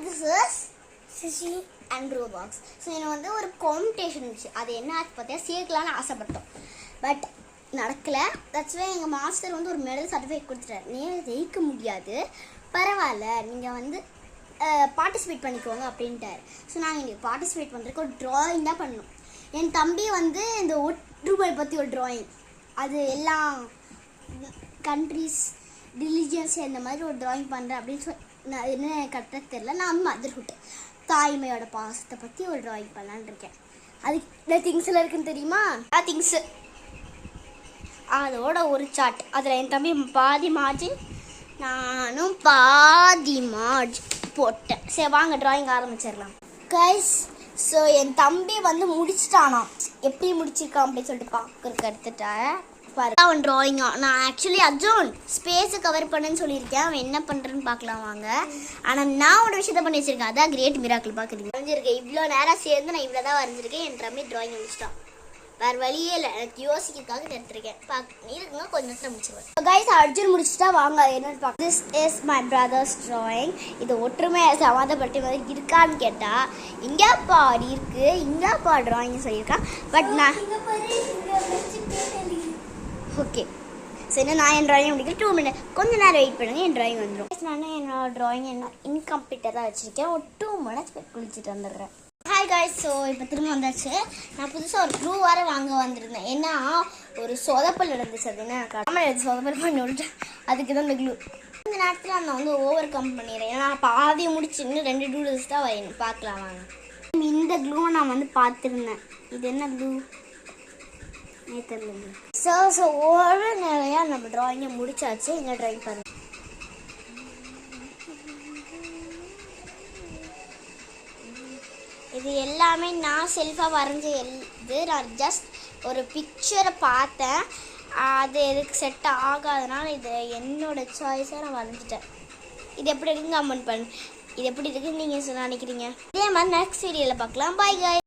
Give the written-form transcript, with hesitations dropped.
this is Sissy and Roblox. So எனக்கு வந்து ஒரு காம்படிஷன் இருந்துச்சு. அது என்ன ஆச்சு பார்த்தா சேர்க்கலான்னு ஆசைப்பட்டோம். பட் நடக்கலை. தட்ஸ் வே எங்கள் மாஸ்டர் வந்து ஒரு மெடல் சர்டிஃபிகேட் கொடுத்துட்டாரு. நீங்கள் ஜெயிக்க முடியாது, பரவாயில்ல, நீங்கள் வந்து பார்ட்டிசிபேட் பண்ணிக்கோங்க அப்படின்ட்டார். ஸோ நாங்கள் இன்றைக்கி பார்ட்டிசிபேட் பண்ணுறதுக்கு ஒரு ட்ராயிங் தான் பண்ணோம். என் தம்பி வந்து இந்த ஒற்றுமை பற்றி ஒரு ட்ராயிங், அது எல்லாம் கண்ட்ரிஸ் ரிலிஜியன்ஸ் இந்த மாதிரி ஒரு ட்ராயிங் பண்ணுறேன் அப்படின்னு சொல்லி நான் என்ன கரெக்டாக தெரில. நான் வந்து மதர்ஹுட் தாய்மையோட பாசத்தை பற்றி ஒரு ட்ராயிங் பண்ணலான்னு இருக்கேன். அதுக்கு இந்த திங்ஸில் இருக்குன்னு தெரியுமா? திங்ஸு அதோட ஒரு சார்ட். அதில் என் தம்பி பாதி மார்ஜின், நானும் பாதி மார்ஜின் போட்டேன். சரி வாங்க ட்ராயிங் ஆரம்பிச்சிடலாம் கைஸ். ஸோ என் தம்பி வந்து முடிச்சிட்டானாம். எப்படி முடிச்சிருக்கான் அப்படின்னு சொல்லிட்டு பார்க்குறதுக்கு எடுத்துட்டேன். அவன் ட்ராயிங்கா நான் ஆக்சுவலி அர்ஜுன் ஸ்பேஸை கவர் பண்ணுன்னு சொல்லியிருக்கேன். அவன் என்ன பண்ணுறேன்னு பார்க்கலாம் வாங்க. ஆனால் நான் ஒரு விஷயத்த பண்ணி வச்சிருக்கேன். அதான் கிரேட் மிராக்கிள் பார்க்குறீங்க. வரைஞ்சிருக்கேன் இவ்வளோ நேரம் சேர்ந்து நான் இவ்வளோ தான் வரைஞ்சிருக்கேன். என் தம்பி ட்ராயிங் முடிச்சிட்டான். வேறு வழியே இல்லை, எனக்கு யோசிக்கிறதுக்காக எடுத்துருக்கேன். இருக்குங்க கொஞ்சம் நேரத்தில் முடிச்சிருவேன். கைஸ் அர்ஜுன் முடிச்சுட்டா வாங்க என்னன்னு பார்க்க. This is my brothers drawing. இது ஒற்றுமையை சமாதப்பட்ட மாதிரி இருக்கான்னு கேட்டால் இங்கே பாடி இருக்குது, இங்கே பா ட்ராயிங் சொல்லியிருக்கான். பட் நான் ஓகே சரி நான் என் ட்ராயிங் முடிக்கிறேன். 2 minutes கொஞ்சம் நேரம் வெயிட் பண்ணுங்கள், என் ட்ராயிங் வந்துடும். நான் என்னோட ட்ராயிங் என்ன இன்கம்ப்ளீட்டாக வச்சுருக்கேன். ஒரு 2 minutes குளிச்சுட்டு வந்துடுறேன். Hi guys. ஸோ இப்போ திரும்ப வந்தாச்சு. நான் புதுசாக ஒரு க்ளூ வேறு வாங்க வந்திருந்தேன். ஏன்னா ஒரு சொதப்பல் நடந்துச்சு. அது என்ன காரணம் சொதப்பல் பண்ணி விட்டேன். அதுக்கு தான் இந்த க்ளூ. இந்த நேரத்தில் நான் வந்து ஓவர் கம் பண்ணிடுறேன். ஏன்னா பாதி முடிச்சு இன்னும் 2 டூடல்ஸ் தான் வரணும். பார்க்கலாம் வாங்க. இந்த க்ளூவை நான் வந்து பார்த்துருந்தேன். இது என்ன க்ளூ தெரியல. ஸோ ஒரு நிறையா நம்ம ட்ராயிங்கை முடிச்சாச்சு. எங்கே ட்ராயிங் பாருங்கள். இது எல்லாமே நான் செல்ஃபாக வரைஞ்ச இது. நான் ஜஸ்ட் ஒரு பிக்சரை பார்த்தேன், அது எதுக்கு செட் ஆகாதனால இது என்னோடய சாய்ஸாக நான் வரைஞ்சிட்டேன். இது எப்படி இருக்குன்னு கமெண்ட் பண்ணு. இது எப்படி இருக்குன்னு நீங்கள் நினைக்கிறீங்க? இதே மாதிரி நெக்ஸ்ட் வீடியோவில் பார்க்கலாம். பாய் காய்.